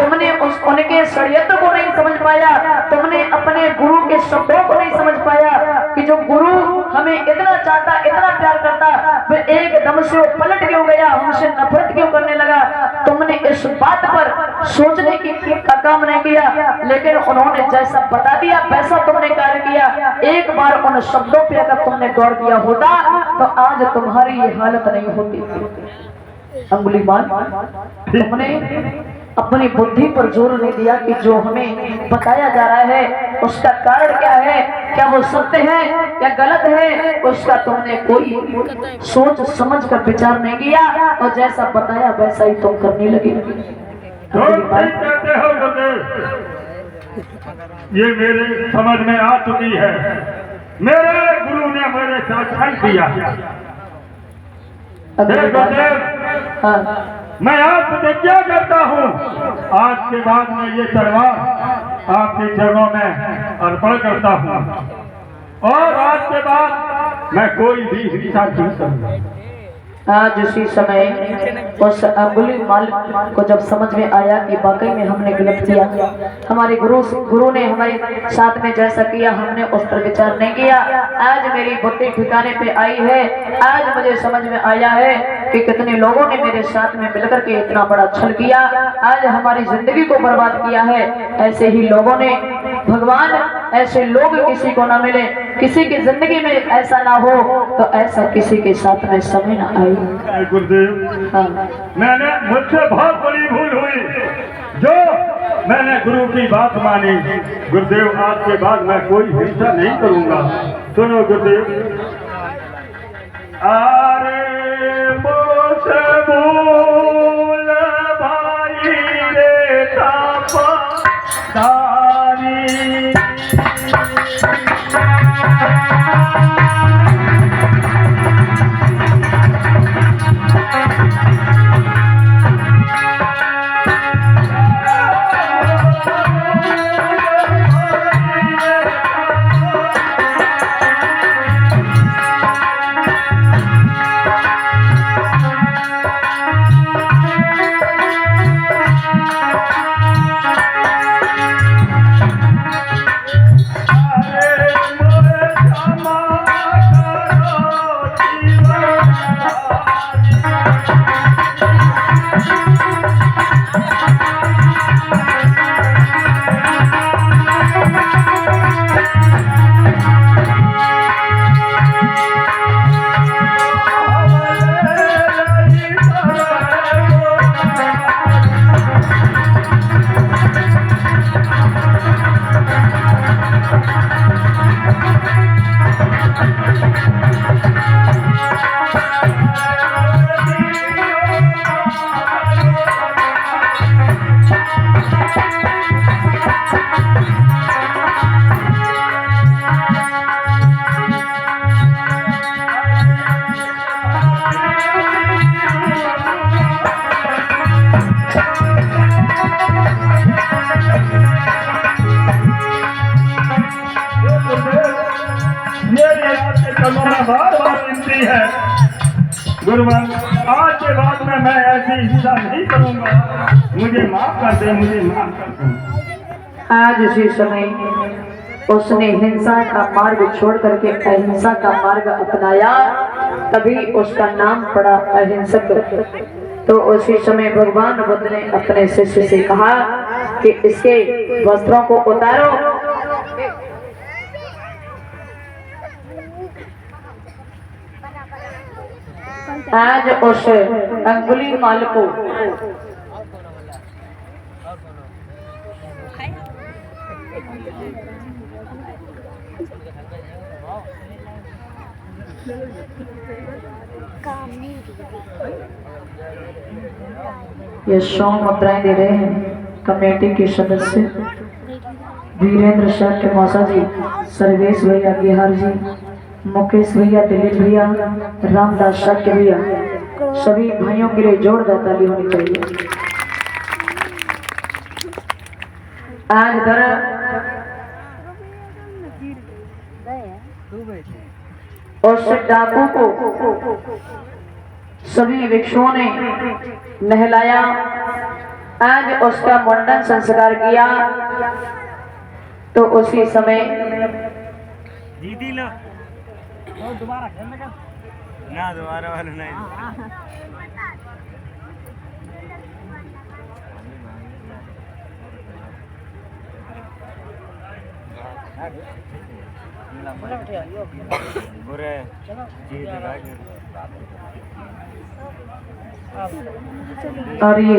तुमने उनके षड्यंत्र को नहीं समझ पाया, तुमने अपने गुरु के शब्दों को नहीं समझ पाया कि जो गुरु हमें इतना चाहता, इतना प्यार करता, फिर एकदम से वो पलट क्यों गया, हमसे नफरत क्यों करने लगा। तुमने इस बात पर सोचने की काम नहीं किया, लेकिन उन्होंने जैसा बता दिया वैसा तुमने कार्य किया। एक बार उन शब्दों पे अगर तुमने गौर किया होता तो आज तुम्हारी ये हालत नहीं होती। अंगुलीमाल, तुमने अपनी बुद्धि पर जोर नहीं दिया कि जो हमें बताया जा रहा है उसका कारण क्या है, क्या वो सत्य है या गलत है, उसका तुमने कोई सोच समझ कर विचार नहीं किया और जैसा बताया वैसा ही तुम करने लगे। कहते हो ये मेरे समझ में आ चुकी है। मेरे गुरु ने मेरे साथ छल किया। हाँ। मैं आज प्रतिज्ञा करता हूँ, आज के बाद मैं ये तलवार आपके चरणों में अर्पण करता हूँ और आज के बाद मैं कोई भी हिंसा नहीं करूँगा। आज उसी समय उस अंगुलीमाल को जब समझ में आया कि वाकई में हमने गलत किया, हमारे गुरु ने हमारे साथ में जैसा किया हमने उस पर विचार नहीं किया। आज मेरी बुद्धि ठिकाने पे आई है, आज मुझे समझ में आया है कि कितने लोगों ने मेरे साथ में मिलकर के इतना बड़ा छल किया, आज हमारी जिंदगी को बर्बाद किया है। ऐसे ही लोगों ने, भगवान ऐसे लोग किसी को ना मिले, किसी की जिंदगी में ऐसा ना हो तो ऐसा किसी के साथ में समय ना आए। गुरुदेव, हाँ। मैंने मुझसे बहुत बड़ी भूल हुई जो मैंने गुरु की बात मानी। गुरुदेव, आज के बाद मैं कोई हिंसा नहीं करूंगा। सुनो गुरुदेव, अरे मुझसे भूल भाई रे तारी गुरुवन, आज के बाद में मैं ऐसी हिंसा नहीं करूंगा। मुझे माफ कर दे, मुझे माफ कर दे। आज इसी समय उसने हिंसा का मार्ग छोड़ करके अहिंसा का मार्ग अपनाया, तभी उसका नाम पड़ा अहिंसक। तो उसी समय भगवान बुद्ध ने अपने शिष्य से कहा कि इसके वस्त्रों को उतारो। आज उस अंगुलीमाल को ये 100 मुद्राएं दे रहे हैं कमेटी के सदस्य वीरेंद्र शाह के मौसा जी, सर्वेश भैया बिहार जी, मुकेश भैया, दिलीप भैया, रामदास शाह के भैया, सभी भाइयों के लिए जोरदार ताली होनी चाहिए। आज धर उस डाकू को सभी भिक्षुओं ने नहलाया, आज उसका मुंडन संस्कार किया तो उसी समय दीदी ना दोबारा वाला नहीं और ये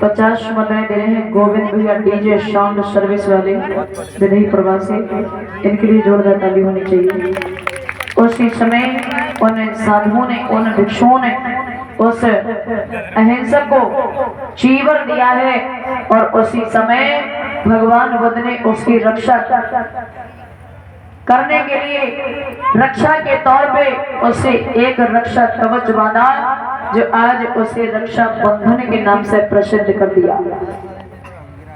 50 मुद्राएं दे रहे हैं गोविंद भैया डीजे साउंड सर्विस वाले विधि प्रवासी, इनके लिए जोरदार ताली होनी चाहिए। उसी समय उन साधुओं ने, उन भिक्षुओं ने उस अहिंसक को चीवर दिया है और उसी समय भगवान बुद्ध ने उसकी रक्षा करने के लिए रक्षा के तौर पे उसे एक रक्षा कवच बांधा, जो आज उसे रक्षा बंधन के नाम से प्रसिद्ध कर दिया।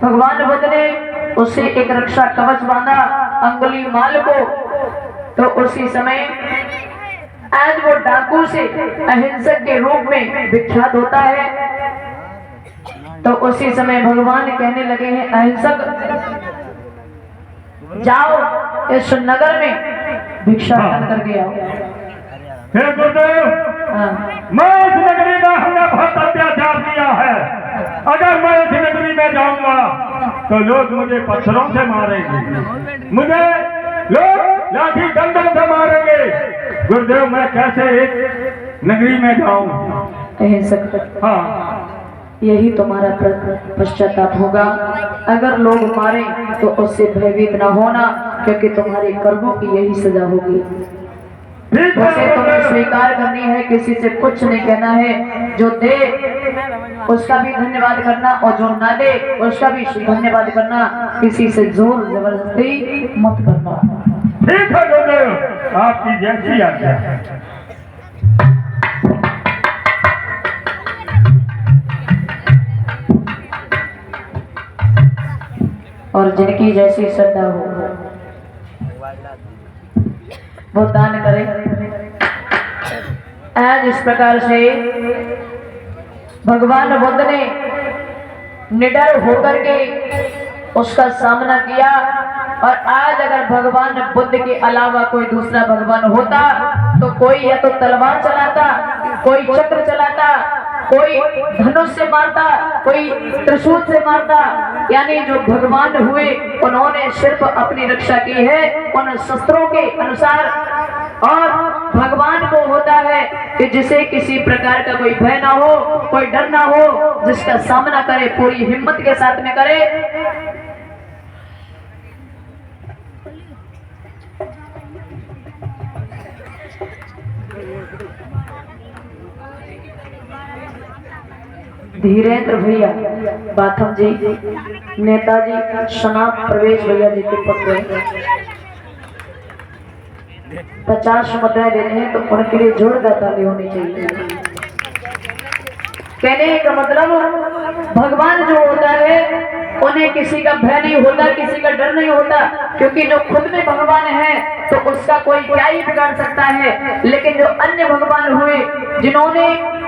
भगवान बुद्ध ने उसे एक रक्षा कवच बांधा अंगुलीमाल को, तो उसी समय आज वो डाकू से अहिंसक के रूप में विख्यात होता है। तो उसी समय भगवान कहने लगे हैं अहिंसक जाओ इस नगर में भिक्षा करके आओ। हे गुरुदेव, मैं इस नगरी में हमने बहुत अत्याचार किया है। अगर मैं इस नगरी में जाऊंगा तो लोग मुझे पत्थरों से मारेंगे, मुझे लोग लाठी डंडों से मारेंगे। गुरुदेव, मैं कैसे इस नगरी में जाऊं? अहिंसक, हाँ, यही तुम्हारा पश्चाताप होगा। अगर लोग मारे तो उससे भयभीत न होना, क्योंकि तुम्हारे कर्मों की यही सजा होगी। वैसे तुम्हें स्वीकार करनी है, किसी से कुछ नहीं कहना है। जो दे उसका भी धन्यवाद करना और जो ना दे उसका भी धन्यवाद करना। किसी से जोर जबरदस्ती मत करना। ठीक है गुरुदेव, आपकी जैसी आज्ञा। और जिनकी जैसी श्रद्धा हो वो दान करे। आज इस प्रकार से भगवान बुद्ध ने निडर होकर के उसका सामना किया। और आज अगर भगवान बुद्ध के अलावा कोई दूसरा भगवान होता तो कोई या तो तलवार चलाता, कोई चक्र चलाता, कोई धनुष से मारता, कोई त्रिशूल से मारता। यानी जो भगवान हुए उन्होंने सिर्फ अपनी रक्षा की है उन शस्त्रों के अनुसार। और भगवान को होता है कि जिसे किसी प्रकार का कोई भय ना हो, कोई डर ना हो, जिसका सामना करे पूरी हिम्मत के साथ में करे। धीरेन्द्र भैया बाथम जी, नेताजी शनाब प्रवेश भैया जी के पत्र 50 मुद्राएं देने हैं, तो उनके लिए जोरदार ताली होनी चाहिए। कहने का मतलब भगवान जो होता है उन्हें किसी का भय नहीं होता, किसी का डर नहीं होता, क्योंकि जो खुद में भगवान है तो उसका कोई क्या ही बिगाड़ सकता है। लेकिन जो अन्य भगवान हुए जिन्होंने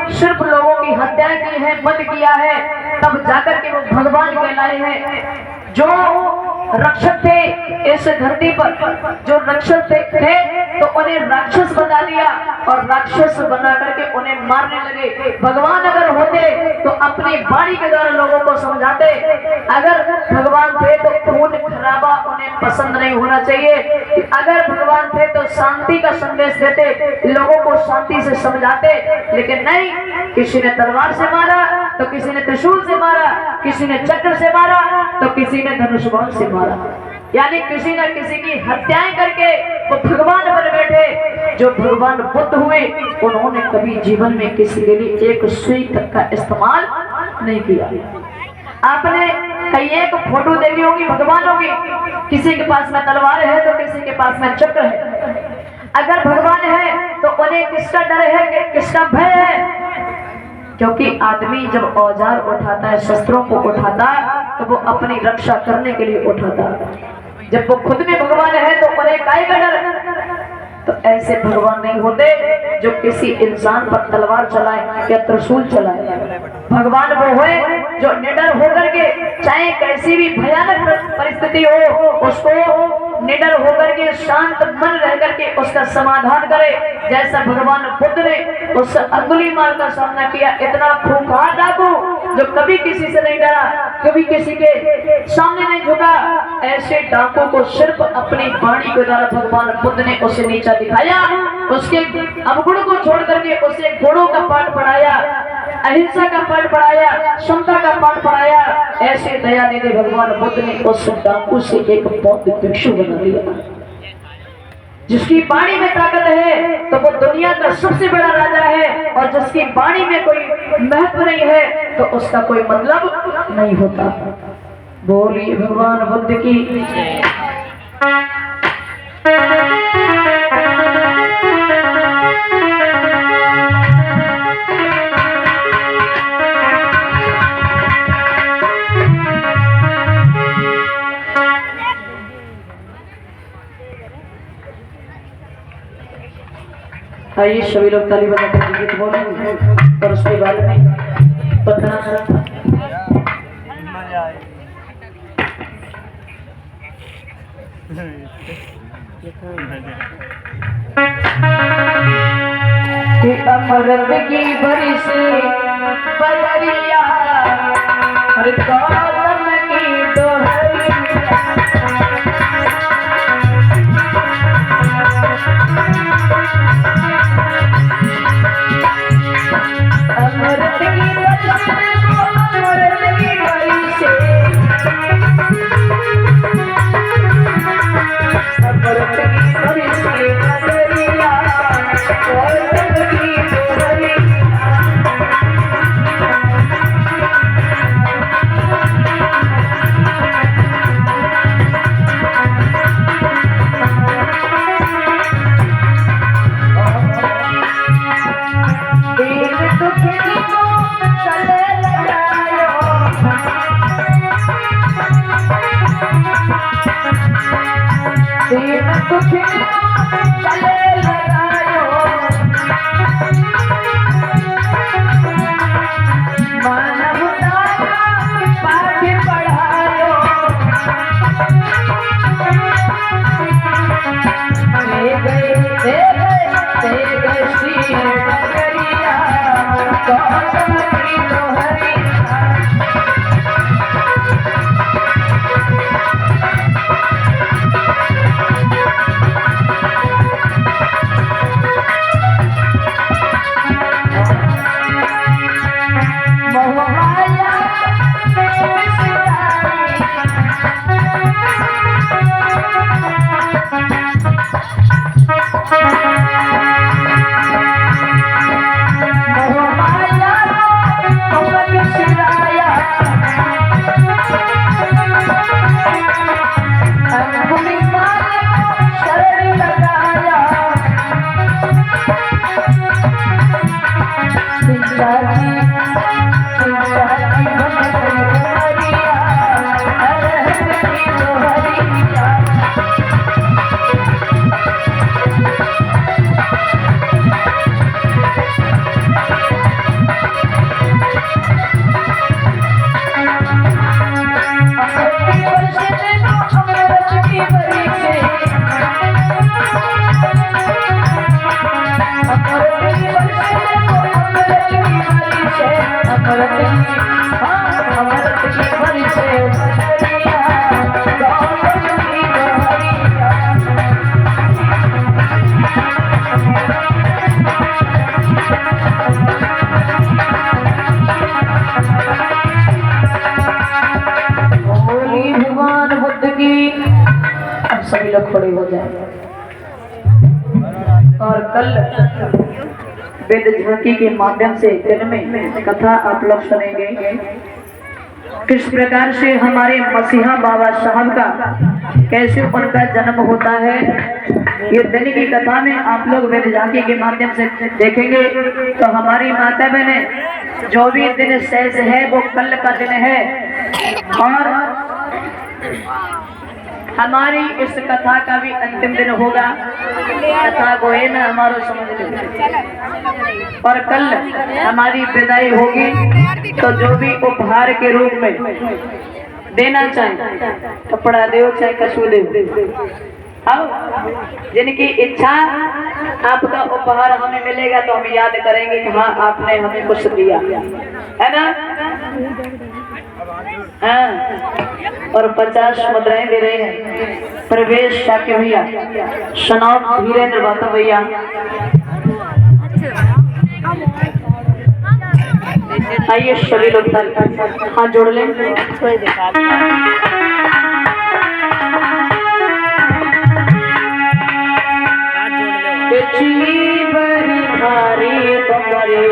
सिर्फ लोगों की हत्या की है, वध किया है, तब जाकर के वो भगवान कहलाए हैं। जो रक्षक थे इस धरती पर, जो रक्षक थे तो उन्हें राक्षस बना दिया और राक्षस बना करके उन्हें मारने लगे। भगवान अगर होते तो अपनी वाणी के द्वारा लोगों को समझाते। अगर भगवान थे तो खून खराबा उन्हें पसंद नहीं होना चाहिए। अगर भगवान थे तो शांति का संदेश देते, लोगों को शांति से समझाते। लेकिन नहीं, किसी ने तलवार से मारा तो किसी ने त्रिशूल से मारा, किसी ने चक्र से मारा तो किसी ने धनुष बाण से मारा। यानी किसी न किसी की हत्याएं करके वो भगवान बन बैठे। जो भगवान बुद्ध हुए उन्होंने कभी जीवन में किसी के लिए एक सुई तक का इस्तेमाल नहीं किया। आपने कई एक फोटो देखी होगी भगवानों की, किसी के पास में तलवार है तो किसी के पास में चक्र है। अगर भगवान है तो उन्हें किसका डर है, किसका भय है? क्योंकि आदमी जब औजार उठाता है, शस्त्रों को उठाता, तो वो अपनी रक्षा करने के लिए उठाता। जब वो खुद में भगवान है तो उन्हें काहे का डर? तो ऐसे भगवान नहीं होते जो किसी इंसान पर तलवार चलाए या त्रिशूल चलाए। भगवान वो हुए जो निडर होकर के चाहे कैसी भी भयानक परिस्थिति हो उसको निडर होकर के शांत मन रह करके उसका समाधान करे। जैसा भगवान बुद्ध ने उस अंगुलीमाल का सामना किया, इतना खूंखार डाकू जो कभी किसी से नहीं डरा, कभी किसी के सामने नहीं झुका, ऐसे डाकू को सिर्फ अपनी वाणी के द्वारा भगवान बुद्ध ने उसे नीचा दिखाया। उसके अवगुण को छोड़ करके उसे गुणों का पाठ पढ़ाया, अहिंसा का पाठ पढ़ाया, क्षमता का पाठ पढ़ाया। ऐसे दयानिधि भगवान बुद्ध ने उस डाकू से एक बौद्ध भिक्षु बना दिया। जिसकी वाणी में ताकत है तो वो दुनिया का सबसे बड़ा राजा है, और जिसकी वाणी में कोई महत्व नहीं है तो उसका कोई मतलब नहीं होता। बोलिए भगवान बुद्ध की। आइए सभी लोग ताली बजाकर गीत बोलेंगे और उसके बारे में बताना। मजा आए। कि अमृत की बरिश बदरिया हर गौतम की दोहरिया, अमृत की बरिश अमृत की बरिश अमृत की बरिश बदरिया गौतम की दोहरिया। सभी लोग खड़े हो जाए। और कल वेद झांकी के माध्यम से दिन में कथा आप लोग सुनेंगे किस प्रकार से हमारे मसीहा बाबा साहब का कैसे उनका जन्म होता है। ये दिन की कथा में आप लोग वेद झांकी के माध्यम से देखेंगे। तो हमारी माता बहने जो भी दिन शेष है वो कल का दिन है। और हमारी इस कथा का भी अंतिम दिन होगा। कथा को है ना हमारो समझ लो। और कल हमारी विदाई होगी, तो जो भी उपहार के रूप में देना चाहे, कपड़ा दो चाहे कछू दो, अब जिनकी इच्छा आपका उपहार हमें मिलेगा तो हम याद करेंगे कि हाँ आपने हमें कुछ दिया है ना। हाँ, और 50 मुद्राएं दे रहे हैं प्रवेश शाक्य भैया, सनौत वीरेंद्र बाता भैया, आइए सभी लोग हाथ जोड़ लें। बड़ी भारी बमरे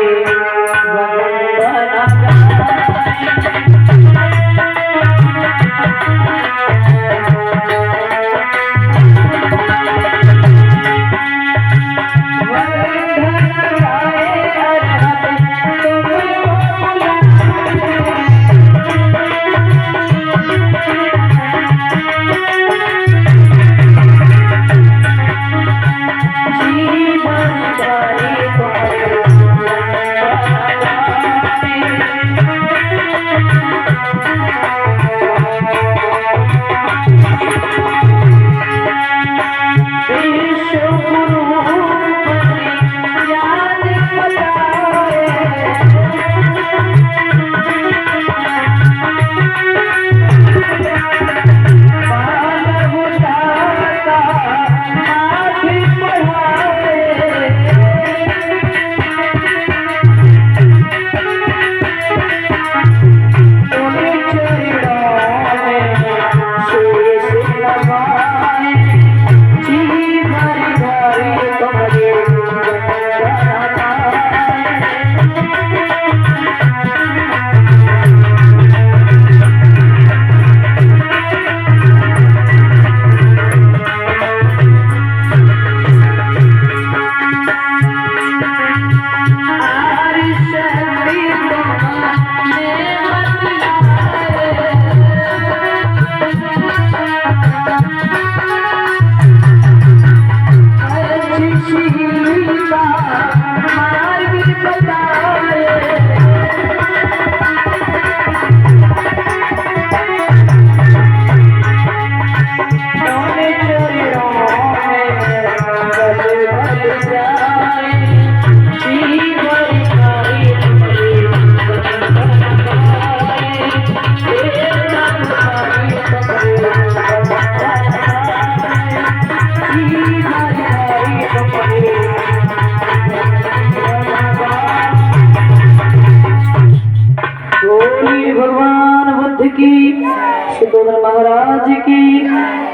सुदोधन महाराज की,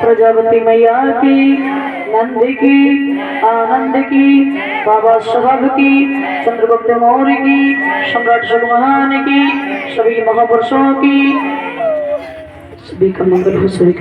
प्रजापति मैया की, नंद की, आनंद की, बाबा साहब की, चंद्रगुप्त मौर्य की, सम्राट सुगमहान की, सभी महापुरुषों की, सभी का मंगल हो। सभी का